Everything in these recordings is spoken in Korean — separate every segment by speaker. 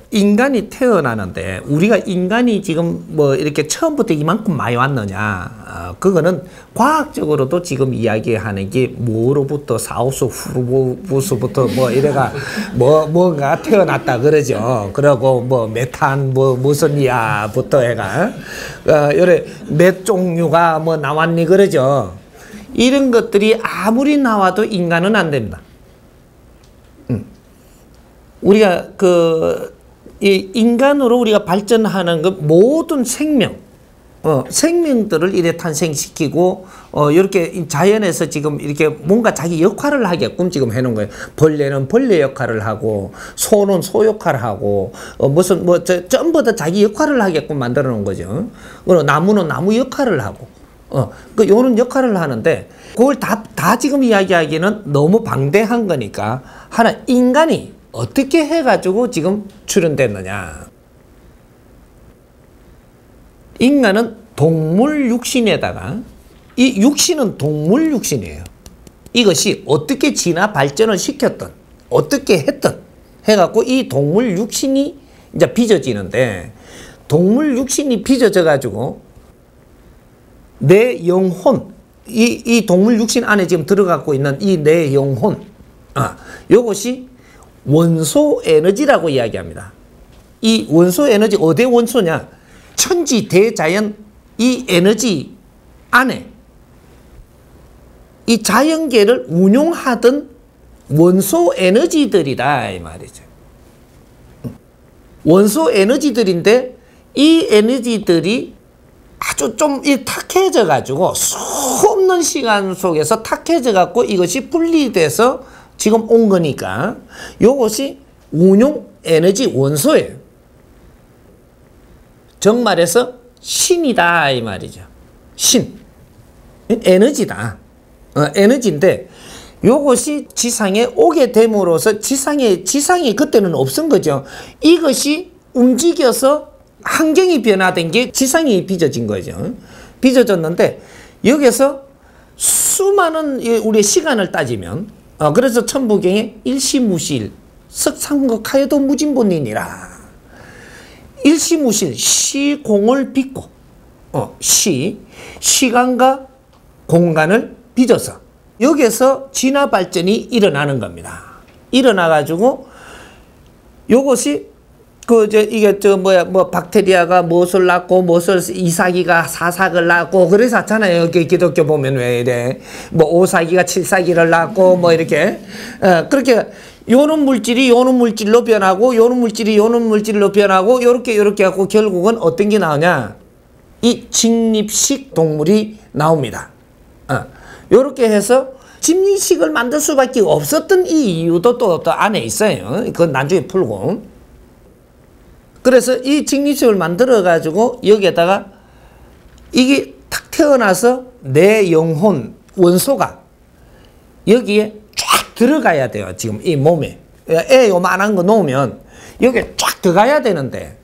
Speaker 1: 인간이 태어나는데 우리가 인간이 지금 뭐 이렇게 처음부터 이만큼 많이 왔느냐, 그거는 과학적으로도 지금 이야기하는 게 뭐로부터 사우스 후르부스부터 뭐 이래가 뭔가 태어났다 그러죠. 그러고 뭐 메탄 무슨 이야부터 해가 요래 몇 종류가 뭐 나왔니 그러죠. 이런 것들이 아무리 나와도 인간은 안 됩니다. 우리가 이 인간으로 우리가 발전하는 그 모든 생명들을 이래 탄생시키고 이렇게 자연에서 지금 이렇게 뭔가 자기 역할을 하게끔 지금 해놓은 거예요. 벌레는 벌레 역할을 하고 소는 소 역할을 하고 전부 다 자기 역할을 하게끔 만들어 놓은 거죠. 그리고 나무는 나무 역할을 하고 요런 역할을 하는데 그걸 다 지금 이야기하기는 너무 방대한 거니까 하나 인간이 어떻게 해가지고 지금 출현됐느냐. 인간은 동물 육신에다가 이 육신은 동물 육신이에요. 이것이 어떻게 진화 발전을 시켰던 어떻게 했던 해갖고 이 동물 육신이 이제 빚어지는데 동물 육신이 빚어져 가지고 내 영혼 이 동물 육신 안에 지금 들어가고 있는 이 내 영혼 요것이 원소 에너지라고 이야기합니다. 이 원소 에너지 어디 원소냐? 천지 대자연 이 에너지 안에 이 자연계를 운용하던 원소 에너지들이다 이 말이죠. 원소 에너지들인데 이 에너지들이 아주 좀 탁해져 가지고 수없는 시간 속에서 탁해져 갖고 이것이 분리돼서 지금 온 거니까 요것이 운용 에너지 원소예요. 정말해서 신이다 이 말이죠. 신 에너지다. 에너지인데 요것이 지상에 오게 됨으로써 지상이 그때는 없은 거죠. 이것이 움직여서 환경이 변화된 게 지상이 빚어진 거죠. 빚어졌는데 여기서 수많은 우리의 시간을 따지면 그래서 천부경에 일시무실 석상극하여도 무진본인이라 일시무실 시공을 빚고 시간과 공간을 빚어서 여기서 진화 발전이 일어나는 겁니다. 일어나 가지고 요것이 박테리아가 무엇을 낳고 이삭이가 사삭을 낳고 그래서 하잖아요. 기독교 보면 왜 이래 오삭이가 칠삭이를 낳고 이렇게 그렇게 요런 물질이 요런 물질로 변하고 요런 물질이 요런 물질로 변하고 요렇게 하고 결국은 어떤 게 나오냐? 이 직립식 동물이 나옵니다. 요렇게 해서 직립식을 만들 수밖에 없었던 이 이유도 또 안에 있어요. 그건 나중에 풀고. 그래서 이 직립식을 만들어 가지고 여기에다가 이게 탁 태어나서 내 영혼 원소가 여기에 쫙 들어가야 돼요. 지금 이 몸에 애 요만한 거 놓으면 여기에 쫙 들어가야 되는데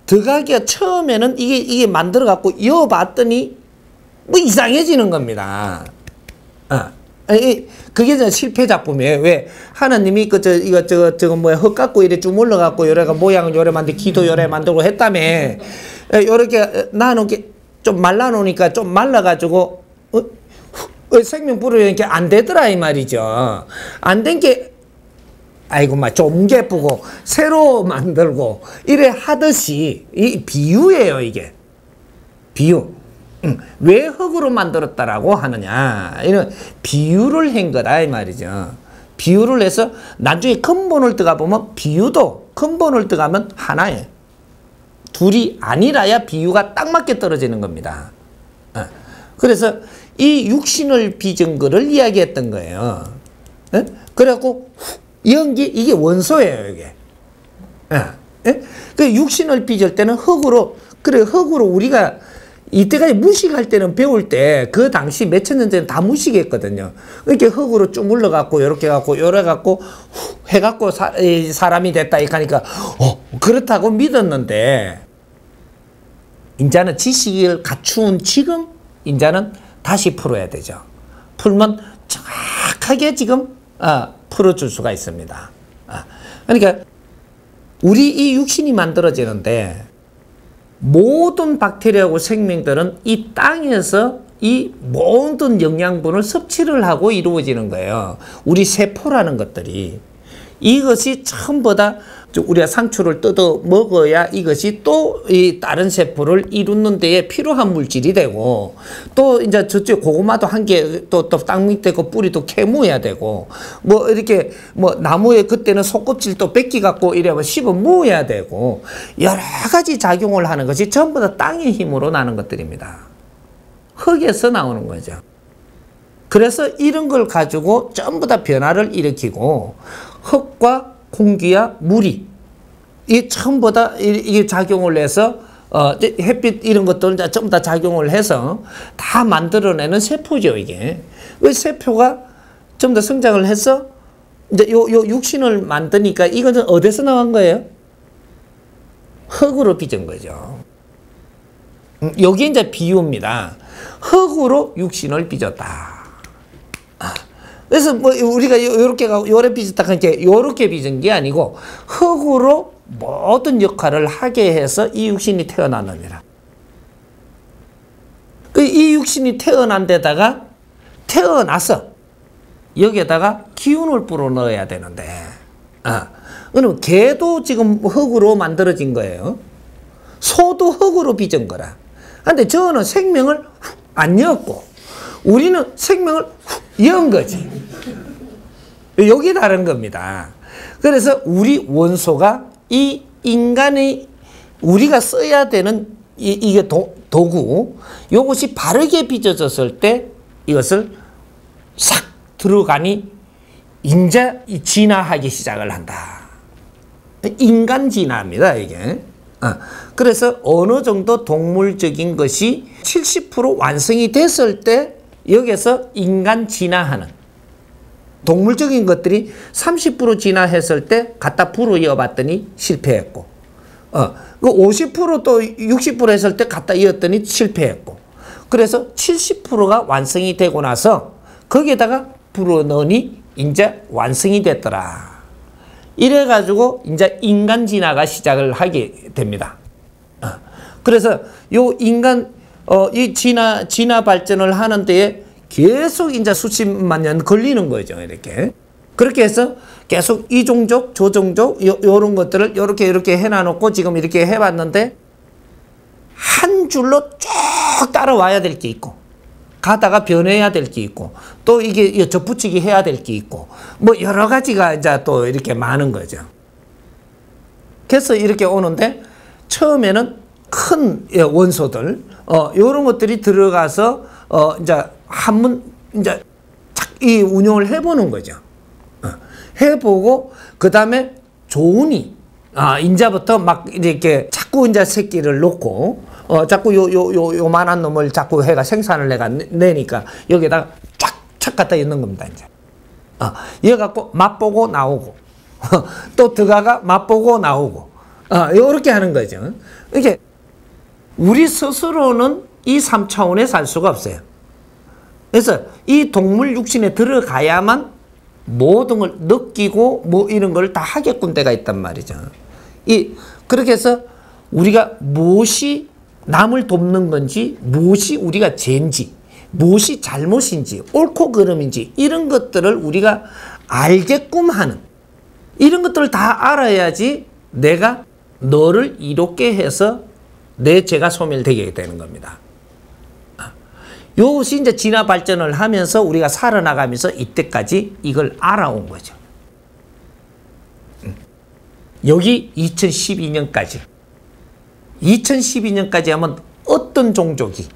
Speaker 1: 들어가기가 처음에는 이게 만들어 갖고 이어봤더니 이상해지는 겁니다. 그게 저 실패 작품이에요. 왜 하나님이 흙 갖고 이래 쭉 올라갖고 요래가 모양을 요래 만들고 기도 요래 만들고 했다며. 요렇게 나누게 좀 말라 놓으니까 좀 말라가지고 생명 불어오니까 안 되더라 이 말이죠. 안 된 게 아이고 좀 예쁘고 새로 만들고 이래 하듯이 이 비유예요 이게. 비유. 왜 흙으로 만들었다라고 하느냐 이런 비유를 한 거다 이 말이죠. 비유를 해서 나중에 근본을 들어가 보면 비유도 근본을 들어가면 하나예요. 둘이 아니라야 비유가 딱 맞게 떨어지는 겁니다. 그래서 이 육신을 빚은 거를 이야기했던 거예요. 그래갖고 연기 이게 원소예요 이게. 그 육신을 빚을 때는 흙으로 우리가 이때까지 무식할 때는 배울 때 그 당시 몇천 년 전에 다 무식했거든요. 이렇게 흙으로 쭉 물러갖고 요렇게 갖고 요래 갖고 해갖고 사람이 됐다 이렇게 하니까 그렇다고 믿었는데 이제는 지식을 갖춘 지금 이제는 다시 풀어야 되죠. 풀면 정확하게 지금 풀어줄 수가 있습니다. 그러니까 우리 이 육신이 만들어지는데 모든 박테리아하고 생명들은 이 땅에서 이 모든 영양분을 섭취를 하고 이루어지는 거예요. 우리 세포라는 것들이. 이것이 전부 다 우리가 상추를 뜯어 먹어야 이것이 또 이 다른 세포를 이루는 데에 필요한 물질이 되고, 또 이제 저쪽 고구마도 한 개 또 땅 밑에 그 뿌리도 캐무어야 되고, 뭐 이렇게 뭐 나무에 그때는 속껍질도 뺏기 갖고 이래 씹어 모어야 되고, 여러 가지 작용을 하는 것이 전부 다 땅의 힘으로 나는 것들입니다. 흙에서 나오는 거죠. 그래서 이런 걸 가지고 전부 다 변화를 일으키고, 흙과 공기와 물이 이 전부 다 이게 작용을 해서 햇빛 이런 것들은 전부 다 작용을 해서 다 만들어내는 세포죠, 이게. 왜 세포가 전부 다 성장을 해서 이제 요 육신을 만드니까 이거는 어디서 나온 거예요? 흙으로 빚은 거죠. 여기 이제 비유입니다. 흙으로 육신을 빚었다. 그래서 뭐 우리가 요렇게 가고 요래 빚었다 그러니까 요렇게 빚은 게 아니고 흙으로 모든 역할을 하게 해서 이 육신이 태어났느니라. 이 육신이 태어난 데다가 태어나서 여기에다가 기운을 불어 넣어야 되는데, 그럼 개도 지금 흙으로 만들어진 거예요. 소도 흙으로 빚은 거라. 근데 저는 생명을 안 였고 우리는 생명을 연 거지. 여기 다른 겁니다. 그래서 우리 원소가 이 인간이 우리가 써야 되는 이게 도구, 이것이 바르게 빚어졌을 때 이것을 싹 들어가니 이제 진화하기 시작을 한다. 인간 진화입니다, 이게. 그래서 어느 정도 동물적인 것이 70% 완성이 됐을 때 여기서 인간 진화하는, 동물적인 것들이 30% 진화했을 때 갖다 불어 이어봤더니 실패했고, 그 50%또 60% 했을 때 갖다 이었더니 실패했고, 그래서 70%가 완성이 되고 나서 거기에다가 불어 넣으니 이제 완성이 됐더라. 이래가지고 이제 인간 진화가 시작을 하게 됩니다. 그래서 요 인간 이 진화 발전을 하는 데에 계속 이제 수십만 년 걸리는 거죠, 이렇게. 그렇게 해서 계속 이 종족, 저 종족, 요런 것들을 요렇게 해놔놓고 지금 이렇게 해봤는데 한 줄로 쭉 따라와야 될 게 있고, 가다가 변해야 될 게 있고, 또 이게 접붙이기 해야 될 게 있고, 뭐 여러 가지가 이제 또 이렇게 많은 거죠. 그래서 이렇게 오는데 처음에는 큰 원소들, 요런 것들이 들어가서 이제 한번 이제 이 운용을 해보는 거죠. 해보고 그 다음에 좋으니 인자부터 막 이렇게 자꾸 이제 새끼를 놓고 자꾸 요만한 놈을 자꾸 해가 생산을 해가 내니까 여기다가 쫙 갖다 있는 겁니다, 이제. 이거 갖고 맛보고 나오고 또 들어가가 맛보고 나오고 요렇게 하는 거죠. 이게 우리 스스로는 이 3차원에 살 수가 없어요. 그래서 이 동물 육신에 들어가야만 모든 걸 느끼고 뭐 이런 걸 다 하게끔 데가 있단 말이죠. 그렇게 해서 우리가 무엇이 남을 돕는 건지, 무엇이 우리가 죄인지, 무엇이 잘못인지, 옳고 그름인지 이런 것들을 우리가 알게끔 하는, 이런 것들을 다 알아야지 내가 너를 이롭게 해서 내 죄가 소멸되게 되는 겁니다. 이것이 이제 진화 발전을 하면서 우리가 살아나가면서 이때까지 이걸 알아온 거죠. 여기 2012년까지 하면 어떤 종족이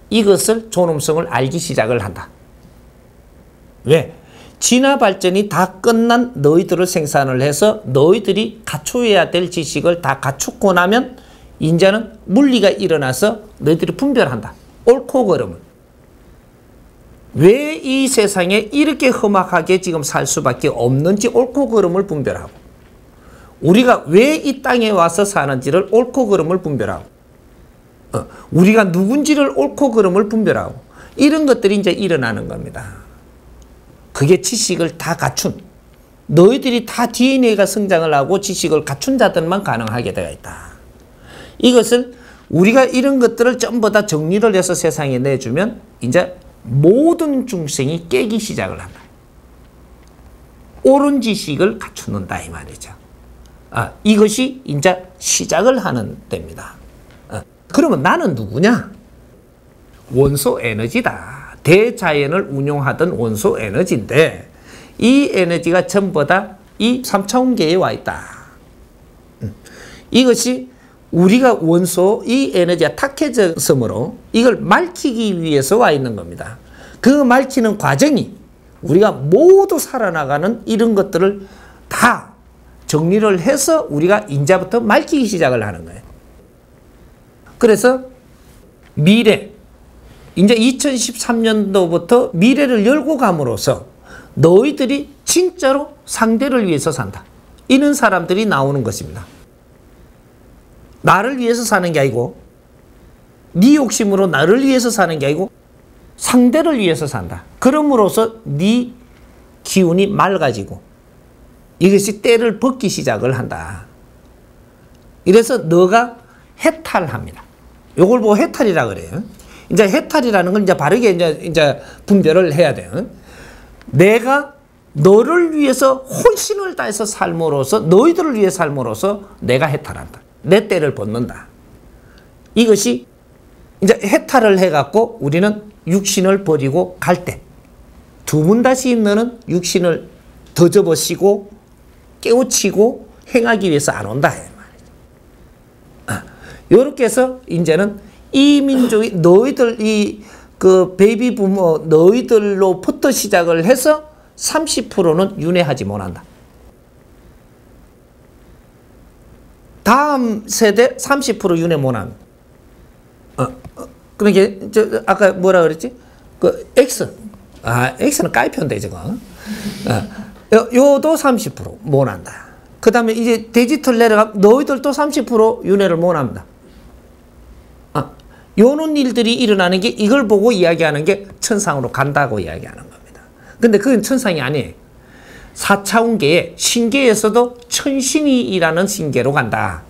Speaker 1: 이것을 존엄성을 알기 시작을 한다. 왜? 진화 발전이 다 끝난 너희들을 생산을 해서 너희들이 갖춰야 될 지식을 다 갖추고 나면 이제는 물리가 일어나서 너희들이 분별한다. 옳고 그름을. 왜 이 세상에 이렇게 험악하게 지금 살 수밖에 없는지 옳고 그름을 분별하고, 우리가 왜 이 땅에 와서 사는지를 옳고 그름을 분별하고, 우리가 누군지를 옳고 그름을 분별하고, 이런 것들이 이제 일어나는 겁니다. 그게 지식을 다 갖춘, 너희들이 다 DNA가 성장을 하고 지식을 갖춘 자들만 가능하게 되어 있다. 이것을 우리가 이런 것들을 전부 다 정리를 해서 세상에 내주면 이제 모든 중생이 깨기 시작을 한다. 옳은 지식을 갖추는다 이 말이죠. 이것이 이제 시작을 하는 때입니다. 그러면 나는 누구냐? 원소 에너지다. 대자연을 운용하던 원소 에너지인데 이 에너지가 전부 다 이 3차원계에 와 있다. 이것이 우리가 원소 이 에너지가 탁해졌으므로 이걸 맑히기 위해서 와 있는 겁니다. 그 맑히는 과정이 우리가 모두 살아나가는 이런 것들을 다 정리를 해서 우리가 이제부터 맑히기 시작을 하는 거예요. 그래서 미래, 이제 2013년도부터 미래를 열고 감으로써 너희들이 진짜로 상대를 위해서 산다. 이런 사람들이 나오는 것입니다. 나를 위해서 사는 게 아니고 네 욕심으로 나를 위해서 사는 게 아니고 상대를 위해서 산다. 그럼으로써 네 기운이 맑아지고 이것이 때를 벗기 시작을 한다. 이래서 너가 해탈합니다. 요걸 보고 해탈이라 그래요. 이제 해탈이라는 건 이제 바르게 이제 분별을 해야 돼요. 내가 너를 위해서 혼신을 다해서 삶으로써 너희들을 위해 삶으로써 내가 해탈한다. 내 때를 벗는다. 이것이 이제 해탈을 해갖고 우리는 육신을 버리고 갈 때 두 번 다시 너는 육신을 더 접어쓰고 깨우치고 행하기 위해서 안 온다. 이렇게 해서 이제는 이 민족이 너희들 그 베이비 부모 너희들로부터 시작을 해서 30%는 윤회하지 못한다. 다음 세대 30% 윤회 못합니다. 그러니까 아까 뭐라 그랬지? 그 X. X는 까이표인데 저거. 요도 30% 못한다. 그 다음에 이제 디지털 내려가면 너희들도 30% 윤회를 못합니다. 요런 일들이 일어나는 게 이걸 보고 이야기하는 게 천상으로 간다고 이야기하는 겁니다. 근데 그건 천상이 아니에요. 4차원계에 신계에서도 천신이라는 신계로 간다.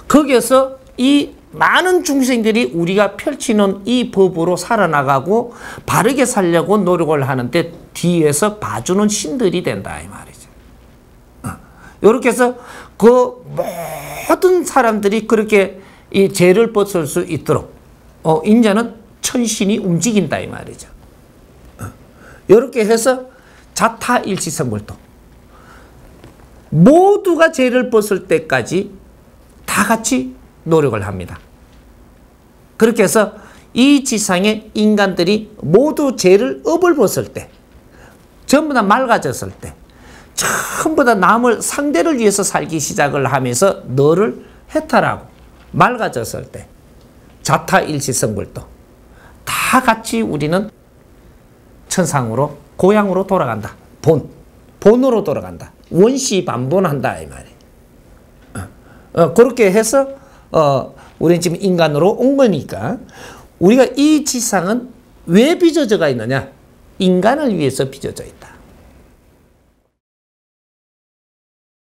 Speaker 1: 거기에서 이 많은 중생들이 우리가 펼치는 이 법으로 살아나가고 바르게 살려고 노력을 하는데 뒤에서 봐주는 신들이 된다 이 말이죠. 이렇게 해서 그 모든 사람들이 그렇게 이 죄를 벗을 수 있도록 이제는 천신이 움직인다 이 말이죠. 이렇게 해서 자타일치성불도 모두가 죄를 벗을 때까지 다 같이 노력을 합니다. 그렇게 해서 이 지상의 인간들이 모두 죄를 업을 벗을 때 전부 다 맑아졌을 때 전부 다 남을 상대를 위해서 살기 시작을 하면서 너를 해탈하고 맑아졌을 때 자타일치성불도 다 같이 우리는 천상으로 고향으로 돌아간다. 본으로 돌아간다. 원시반본한다 이 말이에요. 그렇게 해서 우리는 지금 인간으로 온 거니까 우리가 이 지상은 왜 빚어져가 있느냐? 인간을 위해서 빚어져 있다.